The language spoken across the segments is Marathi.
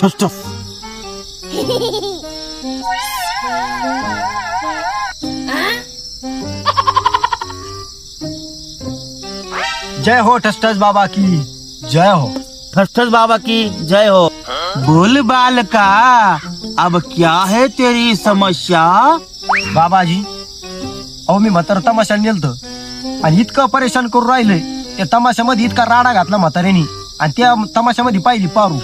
ठस ठस. जय हो ठसठस बाबा की जय हो. ठस ठस बाबा की जय हो. बोल बालका, अब क्या है तेरी समस्या? बाबाजी, अहो मी म्हातार तमाशा नेलत आणि इतकं परेशान करून राहिलंय. त्या तमाशामध्ये इतका राडा घातला म्हाताऱ्यानी आणि त्या तमाशामध्ये पाहिली पारू.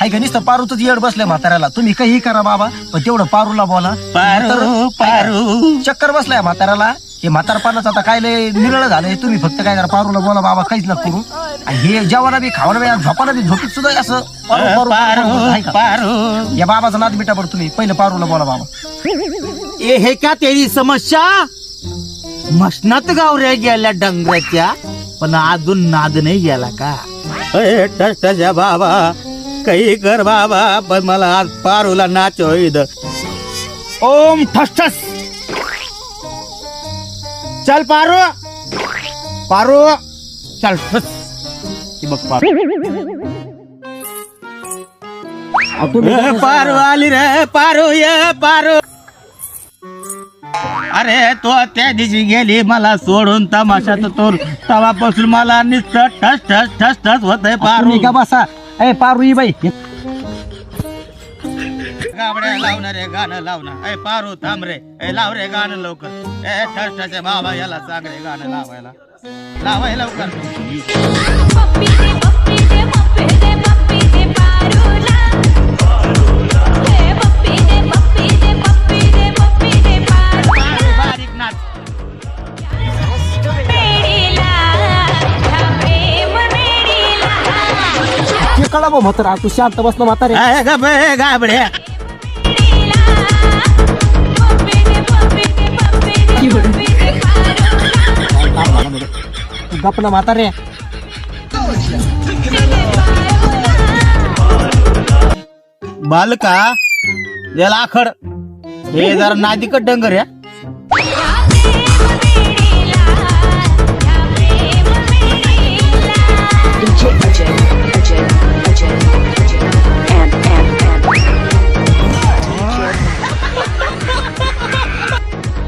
हाय का नुसतं पारूच येड बसलंय म्हाताऱ्याला. तुम्ही काही करा बाबा, पण तेवढं पारूला बोला. पारू पारू. चक्कर बसलाय म्हाताऱ्याला. हे म्हातारपणाचं आता काय लय निरळ झालंय. तुम्ही फक्त काय करा, पारूला बोला बाबा, काहीच नका करू. आणि हे जेवायला बी खावायला बी झोपायला बी झोपीत सुद्धा असं पारू हाय का? पारू. या बाबाचा नाद बिटा बरं तुम्ही पहिलं पारूला बोला बाबा. ये है क्या तेरी समस्या? मसनात गावऱ्या गेल्या डंगराच्या, पण अजून नाद नाही गेला का? ठस ठस बाबा, काही कर बाबा, पण मला आज पारूला नाचो इद. ओम ठस ठस. चल पारू पारू चल ठस. हे बघ पारू. पारू आली रे पारू, ये पारू. अरे तो त्या दिवशी गेली मला सोडून तमाशात, तो तवापासून मला नुसतं ठस ठस ठस ठस होतंय पारू. तुम्ही का बसा. ए पारू ही बाई, गाबड्या लावणार रे गाणं लावणार. ए पारू थांब रे, ए लाव रे गाणं लवकर. ए ठस ठस बाबा, याला सांग रे गाणं लावायला. लावाय लवकर. बारीक नाच. हे कळा बा म्हातारा, तू शांत बसला म्हातारे. ए गाबड्या. तू गप ना म्हातारे. बालका, याला आखड. हे जरा नादिकट डंगर या.